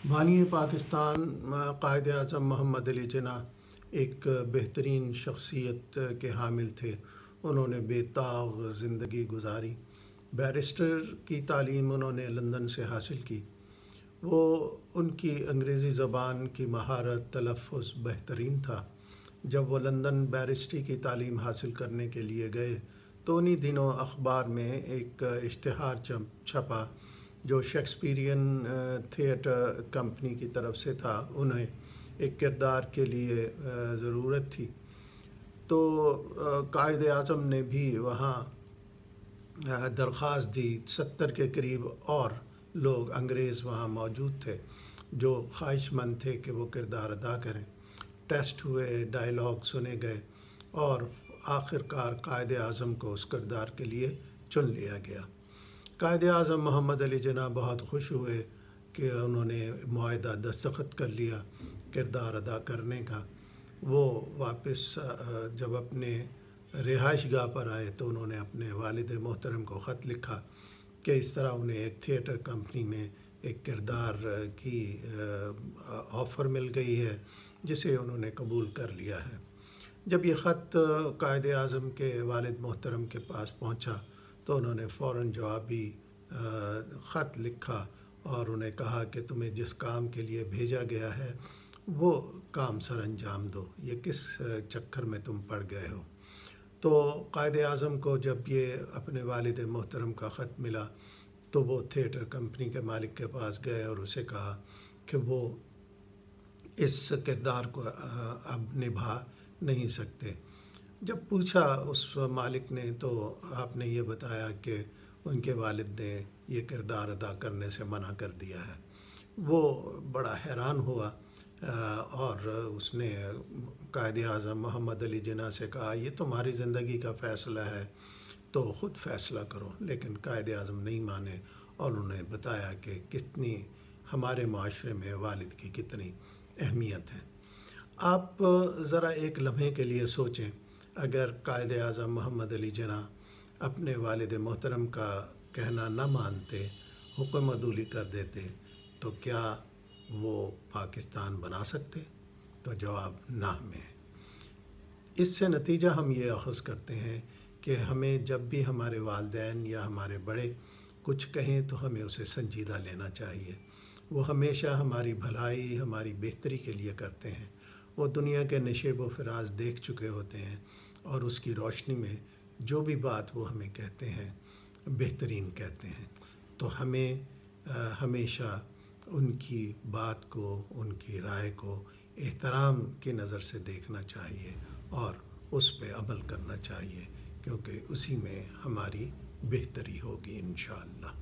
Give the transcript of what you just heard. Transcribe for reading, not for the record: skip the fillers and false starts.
بانی پاکستان قائد اعظم محمد علی جناح ایک بہترین شخصیت کے حامل تھے۔ انہوں نے بے داغ زندگی گزاری۔ بیرسٹر کی تعلیم انہوں نے لندن سے حاصل کی۔ ان کی انگریزی زبان کی مہارت، تلفظ بہترین تھا۔ جب وہ لندن بیرسٹری کی تعلیم حاصل کرنے کے لیے گئے تو انہی دنوں اخبار میں ایک اشتہار چھپا جو شیکسپیرین تھیٹر کمپنی کی طرف سے تھا۔ انہیں ایک کردار کے لیے ضرورت تھی، تو قائد اعظم نے بھی وہاں درخواست دی۔ 70 کے قریب اور لوگ انگریز وہاں موجود تھے جو خواہش مند تھے کہ وہ کردار ادا کریں۔ ٹیسٹ ہوئے، ڈائیلاگ سنے گئے اور آخر کار قائد اعظم کو اس کردار کے لیے چن لیا گیا۔ قائد اعظم محمد علی جناح بہت خوش ہوئے کہ انہوں نے معاہدہ دستخط کر لیا کردار ادا کرنے کا۔ وہ واپس جب اپنے رہائش گاہ پر آئے تو انہوں نے اپنے والد محترم کو خط لکھا کہ اس طرح انہیں ایک تھیٹر کمپنی میں ایک کردار کی آفر مل گئی ہے جسے انہوں نے قبول کر لیا ہے۔ جب یہ خط قائد اعظم کے والد محترم کے پاس پہنچا تو انہوں نے فوراً جوابی خط لکھا اور انہیں کہا کہ تمہیں جس کام کے لیے بھیجا گیا ہے وہ کام سر انجام دو، یہ کس چکر میں تم پڑ گئے ہو۔ تو قائد اعظم کو جب یہ اپنے والد محترم کا خط ملا تو وہ تھیٹر کمپنی کے مالک کے پاس گئے اور اسے کہا کہ وہ اس کردار کو اب نبھا نہیں سکتے۔ جب پوچھا اس مالک نے تو آپ نے یہ بتایا کہ ان کے والد نے یہ کردار ادا کرنے سے منع کر دیا ہے۔ وہ بڑا حیران ہوا اور اس نے قائد اعظم محمد علی جناح سے کہا یہ تمہاری زندگی کا فیصلہ ہے تو خود فیصلہ کرو، لیکن قائد اعظم نہیں مانے اور انہوں نے بتایا کہ کتنی ہمارے معاشرے میں والد کی کتنی اہمیت ہے۔ آپ ذرا ایک لمحے کے لیے سوچیں، اگر قائد اعظم محمد علی جناح اپنے والد محترم کا کہنا نہ مانتے، حکم عدولی کر دیتے تو کیا وہ پاکستان بنا سکتے؟ تو جواب نہ میں۔ اس سے نتیجہ ہم یہ اخذ کرتے ہیں کہ ہمیں جب بھی ہمارے والدین یا ہمارے بڑے کچھ کہیں تو ہمیں اسے سنجیدہ لینا چاہیے۔ وہ ہمیشہ ہماری بھلائی، ہماری بہتری کے لیے کرتے ہیں۔ وہ دنیا کے نشیب و فراز دیکھ چکے ہوتے ہیں اور اس کی روشنی میں جو بھی بات وہ ہمیں کہتے ہیں بہترین کہتے ہیں۔ تو ہمیں ہمیشہ ان کی بات کو، ان کی رائے کو احترام کی نظر سے دیکھنا چاہیے اور اس پہ عمل کرنا چاہیے، کیونکہ اسی میں ہماری بہتری ہوگی انشاءاللہ۔